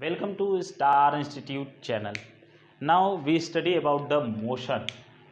Welcome to Star Institute channel. Now we study about the motion.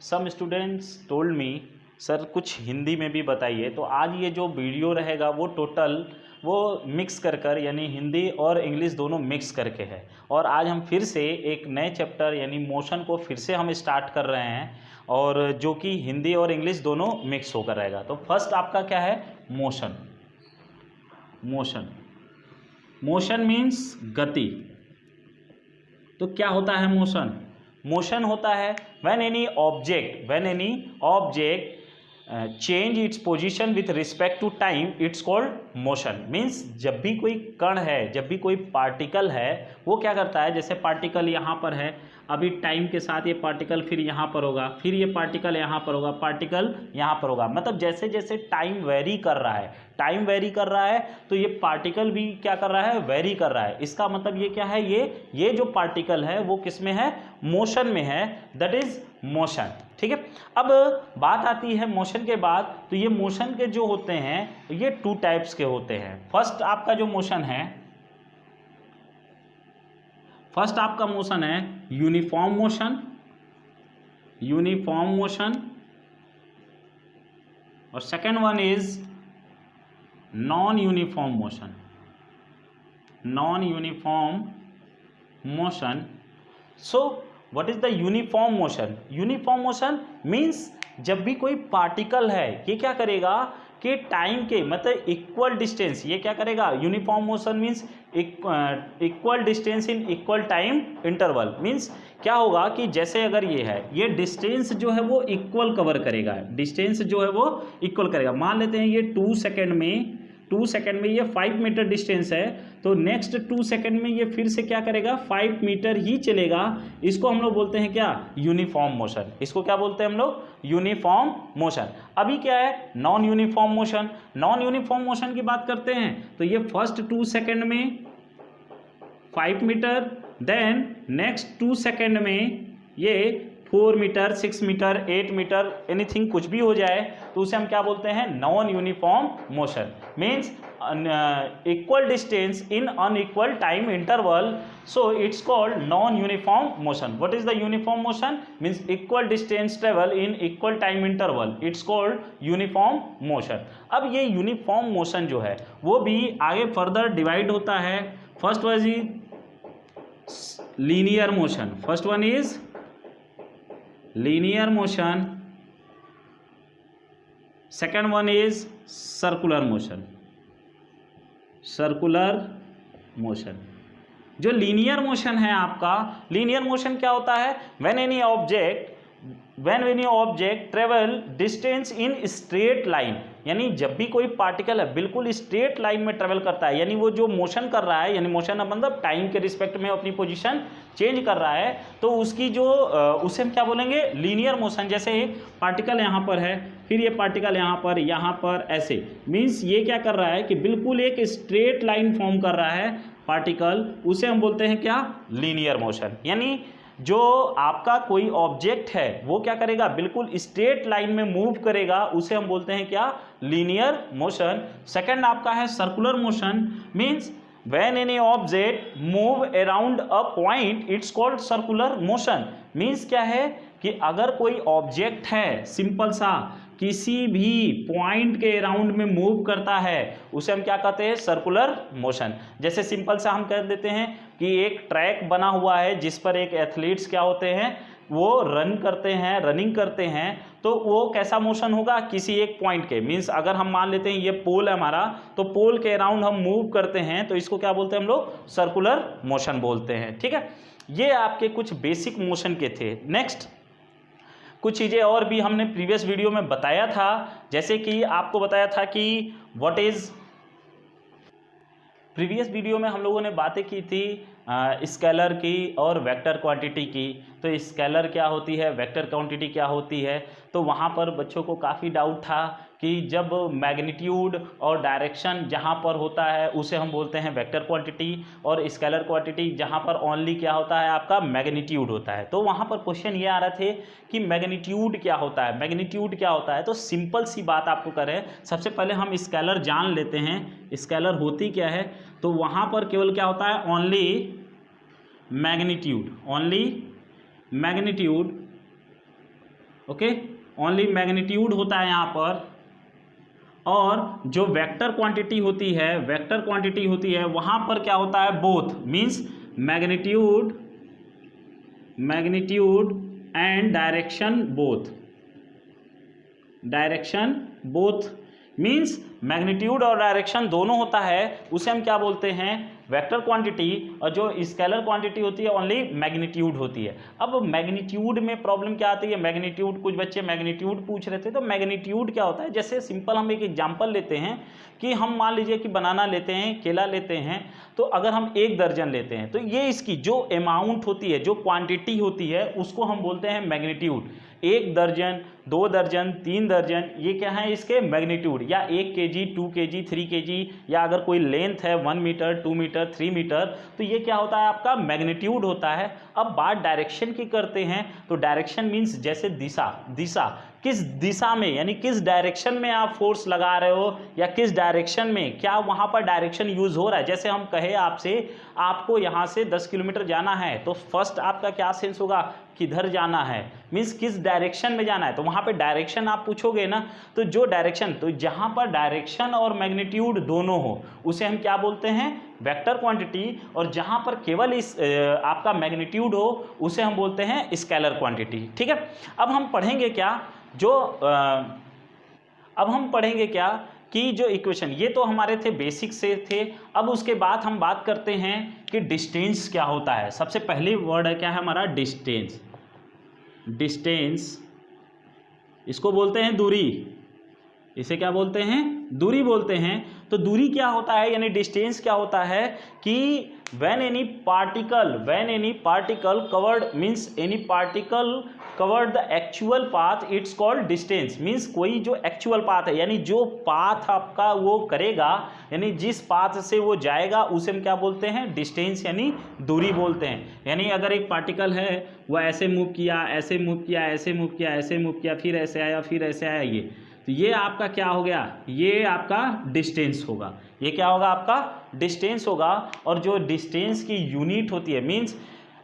Some students told me sir कुछ हिंदी में भी बताइए। तो आज ये जो वीडियो रहेगा वो टोटल वो मिक्स कर यानी हिंदी और इंग्लिश दोनों मिक्स करके है। और आज हम फिर से एक नए चैप्टर यानी मोशन को फिर से हम स्टार्ट कर रहे हैं और जो कि हिंदी और इंग्लिश दोनों मिक्स होकर रहेगा। तो फर्स्ट आपका क्या है? मोशन। मोशन मीन्स गति। तो क्या होता है मोशन? मोशन होता है when any object change its position with respect to time, it's called motion. Means जब भी कोई कण है, जब भी कोई पार्टिकल है, वो क्या करता है, जैसे पार्टिकल यहाँ पर है, अभी टाइम के साथ ये पार्टिकल फिर यहाँ पर होगा, फिर ये पार्टिकल यहाँ पर होगा, पार्टिकल यहाँ पर होगा। मतलब जैसे जैसे टाइम वेरी कर रहा है तो ये पार्टिकल भी क्या कर रहा है? वेरी कर रहा है। इसका मतलब ये क्या है? ये जो पार्टिकल है वो किस में है? मोशन में है। That is motion. ठीक है। अब बात आती है मोशन के बाद, तो ये मोशन के जो होते हैं ये टू टाइप्स के होते हैं। फर्स्ट आपका मोशन है यूनिफॉर्म मोशन और second one is non uniform motion. So what is the uniform motion? Uniform motion means जब भी कोई पार्टिकल है ये क्या करेगा कि टाइम के मतलब इक्वल डिस्टेंस, ये क्या करेगा? Uniform motion means equal distance in equal time interval. Means क्या होगा कि जैसे अगर ये है, ये डिस्टेंस जो है वो इक्वल कवर करेगा, डिस्टेंस जो है वो इक्वल करेगा। मान लेते हैं ये 2 सेकेंड में ये 5 मीटर डिस्टेंस है, तो नेक्स्ट 2 सेकेंड में ये फिर से क्या करेगा? 5 मीटर ही चलेगा। इसको हम लोग बोलते हैं क्या? Uniform motion. इसको क्या बोलते हैं हम लोग? Uniform motion. अभी क्या है? नॉन यूनिफॉर्म मोशन की बात करते हैं। तो ये फर्स्ट 2 सेकेंड में 5 मीटर, देन नेक्स्ट 2 सेकेंड में ये 4 मीटर, 6 मीटर, 8 मीटर, एनीथिंग कुछ भी हो जाए तो उसे हम क्या बोलते हैं? Non uniform motion. Means equal distance in unequal time interval, so it's called non uniform motion. What is the uniform motion? Means equal distance travel in equal time interval, it's called uniform motion. अब ये uniform motion जो है वो भी आगे further divide होता है। First one is linear motion, second one is circular motion। जो लीनियर मोशन है आपका, लीनियर मोशन क्या होता है? when any object travel distance in straight line, यानी जब भी कोई पार्टिकल है बिल्कुल स्ट्रेट लाइन में ट्रेवल करता है, यानी वो जो मोशन कर रहा है, यानी मोशन मतलब टाइम के रिस्पेक्ट में अपनी पोजीशन चेंज कर रहा है, तो उसकी जो उसे हम क्या बोलेंगे? Linear motion. जैसे पार्टिकल यहाँ पर है, फिर ये पार्टिकल यहाँ पर ऐसे, मीन्स ये क्या कर रहा है कि बिल्कुल एक स्ट्रेट लाइन फॉर्म कर रहा है पार्टिकल, उसे हम बोलते हैं क्या? Linear motion. यानी जो आपका कोई ऑब्जेक्ट है वो क्या करेगा? बिल्कुल स्ट्रेट लाइन में मूव करेगा, उसे हम बोलते हैं क्या? Linear motion. सेकंड आपका है circular motion. Means when any object move around a point, it's called circular motion. Means क्या है कि अगर कोई ऑब्जेक्ट है सिंपल सा किसी भी पॉइंट के अराउंड में मूव करता है, उसे हम क्या कहते हैं? Circular motion. जैसे सिंपल सा हम कह देते हैं कि एक ट्रैक बना हुआ है जिस पर एक एथलीट्स क्या होते हैं? वो रनिंग करते हैं, तो वो कैसा मोशन होगा? किसी एक पॉइंट के, मीन्स अगर हम मान लेते हैं ये पोल है हमारा, तो पोल के अराउंड हम मूव करते हैं, तो इसको क्या बोलते हैं हम लोग? सर्कुलर मोशन बोलते हैं। ठीक है। ये आपके कुछ बेसिक मोशन के थे। नेक्स्ट कुछ चीज़ें और भी हमने प्रीवियस वीडियो में बताया था, जैसे कि आपको बताया था कि प्रीवियस वीडियो में हम लोगों ने बातें की थी स्केलर की और वेक्टर क्वांटिटी की। तो स्केलर क्या होती है, वेक्टर क्वांटिटी क्या होती है, तो वहाँ पर बच्चों को काफ़ी डाउट था कि जब मैग्नीट्यूड और डायरेक्शन जहाँ पर होता है उसे हम बोलते हैं वेक्टर क्वांटिटी, और स्केलर क्वांटिटी जहाँ पर ओनली क्या होता है? आपका मैग्नीट्यूड होता है। तो वहाँ पर क्वेश्चन ये आ रहे थे कि मैग्नीट्यूड क्या होता है, तो सिंपल सी बात आपको करें, सबसे पहले हम स्केलर जान लेते हैं। स्केलर होती क्या है? तो वहाँ पर केवल क्या होता है? Only magnitude, only magnitude, okay, only magnitude होता है यहाँ पर। और जो वेक्टर क्वांटिटी होती है, वेक्टर क्वांटिटी होती है वहाँ पर क्या होता है, both, means magnitude, magnitude and direction both, direction both means magnitude और डायरेक्शन दोनों होता है, उसे हम क्या बोलते हैं, वेक्टर क्वांटिटी। और जो स्केलर क्वांटिटी होती है ओनली मैग्नीट्यूड होती है। अब मैग्नीट्यूड में प्रॉब्लम क्या आती है, मैग्नीट्यूड, कुछ बच्चे मैग्नीट्यूड पूछ रहे थे, तो मैग्नीट्यूड क्या होता है, जैसे सिंपल हम एक एग्जांपल लेते हैं कि हम मान लीजिए कि बनाना लेते हैं, केला लेते हैं, तो अगर हम 1 दर्जन लेते हैं तो ये इसकी जो अमाउंट होती है, जो क्वांटिटी होती है, उसको हम बोलते हैं मैग्नीट्यूड। 1 दर्जन, 2 दर्जन, 3 दर्जन, ये क्या है इसके मैग्नीट्यूड, या 1 kg, 2 kg, 3 kg, या अगर कोई लेंथ है 1 मीटर, 2 मीटर, 3 मीटर, तो ये क्या होता है आपका मैग्नीट्यूड होता है। अब बात डायरेक्शन की करते हैं, तो डायरेक्शन मीन्स जैसे दिशा, दिशा किस दिशा में, यानी किस डायरेक्शन में आप फोर्स लगा रहे हो, या किस डायरेक्शन में, क्या वहाँ पर डायरेक्शन यूज हो रहा है। जैसे हम कहे आपसे, आपको यहाँ से 10 किलोमीटर जाना है, तो फर्स्ट आपका क्या सेंस होगा, किधर जाना है, मीन्स किस डायरेक्शन में जाना है, तो वहाँ पे डायरेक्शन आप पूछोगे ना, तो जो डायरेक्शन, तो जहाँ पर डायरेक्शन और मैग्नीट्यूड दोनों हो उसे हम क्या बोलते हैं, वेक्टर क्वांटिटी। और जहाँ पर केवल इस आपका मैग्नीट्यूड हो उसे हम बोलते हैं स्केलर क्वांटिटी। ठीक है, अब हम पढ़ेंगे क्या, जो अब हम पढ़ेंगे क्या कि जो इक्वेशन, ये तो हमारे थे बेसिक से थे। अब उसके बाद हम बात करते हैं कि डिस्टेंस क्या होता है। सबसे पहली वर्ड है क्या है हमारा, डिस्टेंस। डिस्टेंस इसको बोलते हैं दूरी, इसे क्या बोलते हैं, दूरी बोलते हैं। तो दूरी क्या होता है, यानी डिस्टेंस क्या होता है कि when any particle covered, means any particle covered the actual path, it's called distance। means कोई जो एक्चुअल पाथ है, यानी जो पाथ आपका वो करेगा, यानी जिस पाथ से वो जाएगा उसे हम क्या बोलते हैं, डिस्टेंस, यानी दूरी बोलते हैं। यानी अगर एक पार्टिकल है, वो ऐसे मूव किया, ऐसे मूव किया, ऐसे मूव किया, ऐसे मूव किया, फिर ऐसे आया, फिर ऐसे आया, ये तो ये आपका क्या हो गया, ये आपका डिस्टेंस होगा। ये क्या होगा, आपका डिस्टेंस होगा। और जो डिस्टेंस की यूनिट होती है, means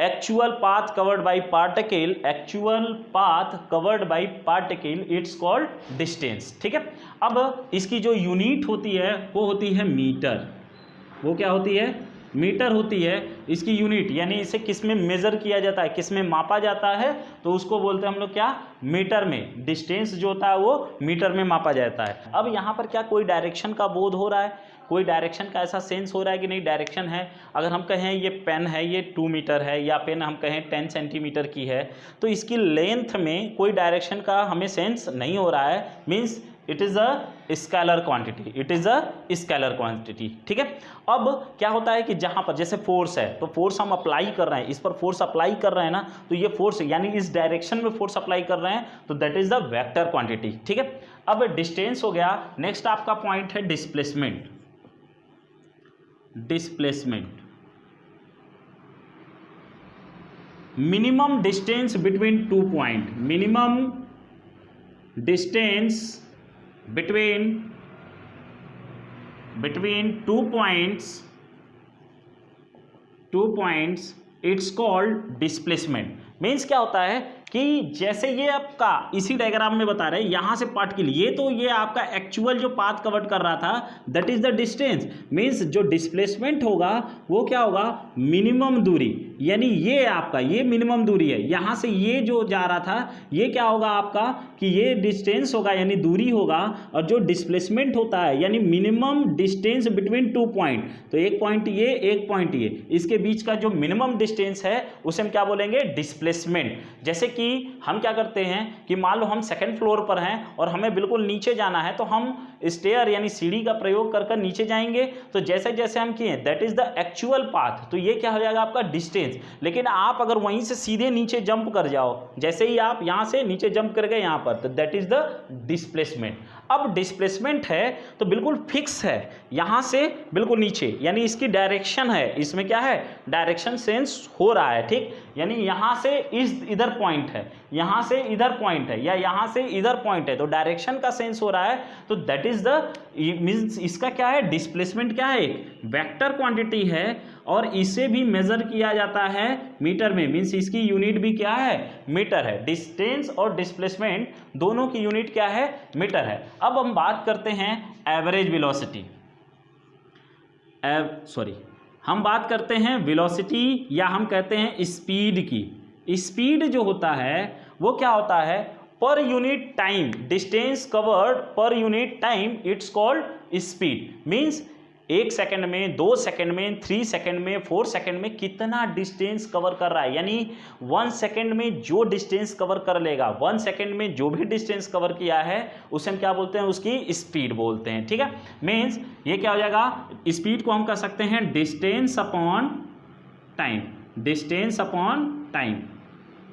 actual path covered by particle, actual path covered by particle, it's called distance. ठीक है, अब इसकी जो यूनिट होती है वो होती है मीटर। वो क्या होती है, मीटर होती है इसकी यूनिट, यानी इसे किस में मेजर किया जाता है, किस में मापा जाता है, तो उसको बोलते हैं हम लोग क्या, मीटर में। डिस्टेंस जो होता है वो मीटर में मापा जाता है। अब यहाँ पर क्या कोई डायरेक्शन का बोध हो रहा है, कोई डायरेक्शन का ऐसा सेंस हो रहा है कि नहीं डायरेक्शन है। अगर हम कहें ये पेन है, ये 2 मीटर है, या पेन हम कहें 10 सेंटीमीटर की है, तो इसकी लेंथ में कोई डायरेक्शन का हमें सेंस नहीं हो रहा है, means it is a scalar quantity, it is a scalar quantity. ठीक है, अब क्या होता है कि जहाँ पर जैसे फोर्स है, तो फोर्स हम अप्लाई कर रहे हैं, इस पर फोर्स अप्लाई कर रहे हैं ना, तो ये फोर्स यानी इस डायरेक्शन में फोर्स अप्लाई कर रहे हैं, तो that is the vector quantity. ठीक है, अब डिस्टेंस हो गया। नेक्स्ट आपका पॉइंट है displacement. Displacement, minimum distance between 2 point, minimum distance between 2 points, it's called displacement। Means क्या होता है कि जैसे ये आपका इसी डायग्राम में बता रहे हैं, यहाँ से पार्ट के लिए, तो ये आपका एक्चुअल जो पाथ कवर कर रहा था, that is the distance. Means जो डिस्प्लेसमेंट होगा वो क्या होगा, मिनिमम दूरी, यानी ये आपका ये मिनिमम दूरी है, यहाँ से ये जो जा रहा था ये क्या होगा आपका कि ये डिस्टेंस होगा, यानी दूरी होगा। और जो डिस्प्लेसमेंट होता है यानी मिनिमम डिस्टेंस बिटवीन 2 पॉइंट, तो एक पॉइंट ये, एक पॉइंट ये, इसके बीच का जो मिनिमम डिस्टेंस है उसे हम क्या बोलेंगे, डिस्प्लेसमेंट। जैसे कि हम क्या करते हैं कि मान लो हम 2nd फ्लोर पर हैं और हमें बिल्कुल नीचे जाना है, तो हम स्टेयर यानी सीढ़ी का प्रयोग कर नीचे जाएंगे। तो जैसे जैसे हम किए, that is the actual path, तो ये क्या हो जाएगा आपका डिस्टेंस। लेकिन आप अगर वहीं से सीधे नीचे जंप कर जाओ, जैसे ही आप यहां से नीचे जंप कर गए यहां पर, तो दैट इज द डिस्प्लेसमेंट। अब डिस्प्लेसमेंट है तो बिल्कुल फिक्स है, यहां से बिल्कुल नीचे, यानी इसकी डायरेक्शन है, इसमें क्या है, डायरेक्शन सेंस हो रहा है। ठीक, यानी यहां से इधर पॉइंट है, यहां से इधर पॉइंट है, या यहां से इधर पॉइंट है, तो डायरेक्शन का सेंस हो रहा है, तो दैट इज द मींस इसका क्या है, डिस्प्लेसमेंट क्या है, एक वेक्टर क्वांटिटी है। और इसे भी मेजर किया जाता है मीटर में, मीन्स इसकी यूनिट भी क्या है, मीटर है। डिस्टेंस और डिस्प्लेसमेंट दोनों की यूनिट क्या है, मीटर है। अब हम बात करते हैं एवरेज वेलोसिटी, हम बात करते हैं वेलोसिटी या हम कहते हैं स्पीड की। स्पीड जो होता है वो क्या होता है, per unit time, distance covered per unit time, it's called speed. Means 1 second में, 2 सेकंड में, 3 सेकंड में, 4 सेकंड में कितना डिस्टेंस कवर कर रहा है, यानी 1 सेकंड में जो डिस्टेंस कवर कर लेगा, 1 सेकंड में जो भी डिस्टेंस कवर किया है उसे हम क्या बोलते हैं, उसकी स्पीड बोलते हैं। ठीक है, मीन्स ये क्या हो जाएगा, स्पीड को हम कह सकते हैं distance upon time, distance upon time.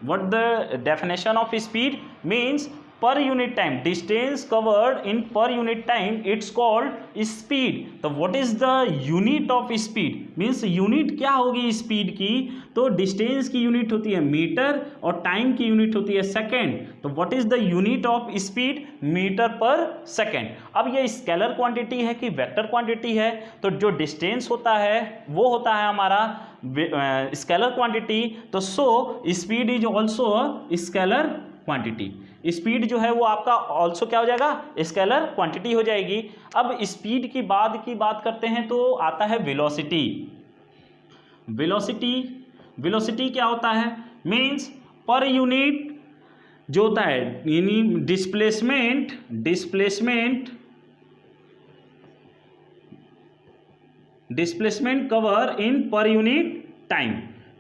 What the definition of speed, means per unit time, distance covered in per unit time, it's called speed। तो what is the unit of speed, means unit क्या होगी speed की, तो distance की unit होती है metre और time की यूनिट होती है सेकेंड। तो what is the unit of speed, metre per second. अब ये स्केलर क्वांटिटी है कि वेक्टर क्वांटिटी है, तो जो डिस्टेंस होता है वो होता है हमारा स्केलर क्वांटिटी। तो so speed is also scalar quantity. Speed जो है वो आपका ऑल्सो क्या हो जाएगा, स्केलर क्वांटिटी हो जाएगी। अब स्पीड की बात करते हैं तो आता है वेलोसिटी। वेलोसिटी क्या होता है, मीन्स पर यूनिट जो होता है, यानी displacement cover in per unit time.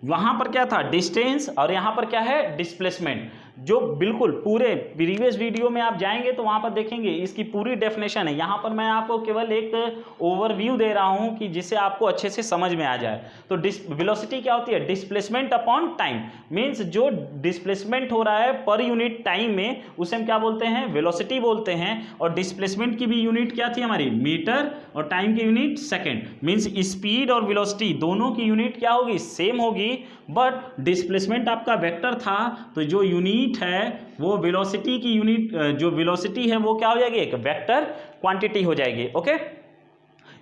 वहां पर क्या था, डिस्टेंस, और यहां पर क्या है, डिस्प्लेसमेंट। जो बिल्कुल पूरे प्रीवियस वीडियो में आप जाएंगे तो वहां पर देखेंगे इसकी पूरी डेफिनेशन है। यहां पर मैं आपको केवल एक ओवरव्यू दे रहा हूं कि जिससे आपको अच्छे से समझ में आ जाए। तो वेलोसिटी क्या होती है, डिस्प्लेसमेंट अपॉन टाइम, मींस जो डिस्प्लेसमेंट हो रहा है पर यूनिट टाइम में उसे हम क्या बोलते हैं, वेलोसिटी बोलते हैं। और डिस्प्लेसमेंट की भी यूनिट क्या थी हमारी, मीटर, और टाइम की यूनिट सेकेंड। मीन्स स्पीड और वेलोसिटी दोनों की यूनिट क्या होगी, सेम होगी, बट डिस्प्लेसमेंट आपका वेक्टर था तो जो यूनिट है वो वेलोसिटी की यूनिट, जो वेलोसिटी है वो क्या हो जाएगी, एक वेक्टर क्वांटिटी हो जाएगी। ओके,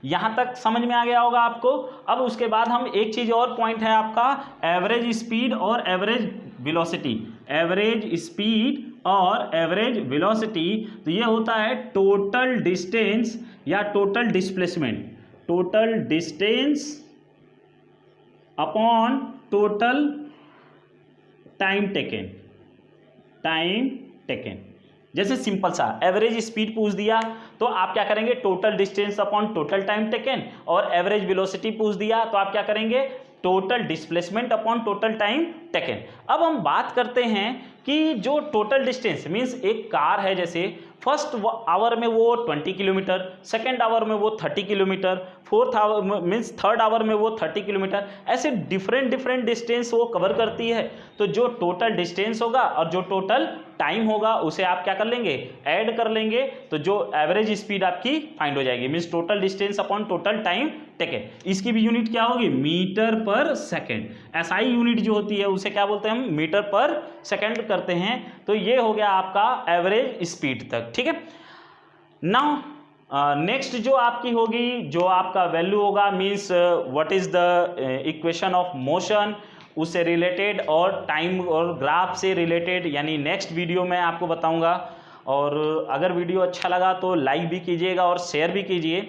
यहां तक समझ में आ गया होगा आपको। अब उसके बाद हम एक चीज और पॉइंट है आपका, एवरेज स्पीड और एवरेज वेलोसिटी। एवरेज स्पीड और एवरेज वेलोसिटी, तो ये होता है टोटल डिस्टेंस या total displacement, total distance upon total time taken, जैसे सिंपल सा एवरेज स्पीड पूछ दिया तो आप क्या करेंगे, total distance upon total time taken. और एवरेज वेलोसिटी पूछ दिया तो आप क्या करेंगे, total displacement upon total time taken. अब हम बात करते हैं कि जो टोटल डिस्टेंस, मीन्स एक कार है, जैसे फर्स्ट आवर में वो 20 किलोमीटर, सेकेंड आवर में वो 30 kilometre, fourth hour means third hour में वो 30 किलोमीटर, ऐसे डिफरेंट डिस्टेंस वो कवर करती है। तो जो टोटल डिस्टेंस होगा और जो टोटल टाइम होगा उसे आप क्या कर लेंगे, ऐड कर लेंगे, तो जो एवरेज स्पीड आपकी फाइंड हो जाएगी। Means total distance upon total time taken. इसकी भी यूनिट क्या होगी, metre per second. SI unit जो होती है उसे क्या बोलते हैं हम, मीटर पर सेकेंड करते हैं। तो ये हो गया आपका एवरेज स्पीड तक। ठीक है, नाउ नेक्स्ट जो आपकी होगी, जो आपका वैल्यू होगा, means what is the equation of motion, उससे रिलेटेड और टाइम और ग्राफ से रिलेटेड, यानी नेक्स्ट वीडियो में आपको बताऊंगा। और अगर वीडियो अच्छा लगा तो लाइक भी कीजिएगा और शेयर भी कीजिए।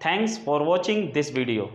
Thanks for watching this video.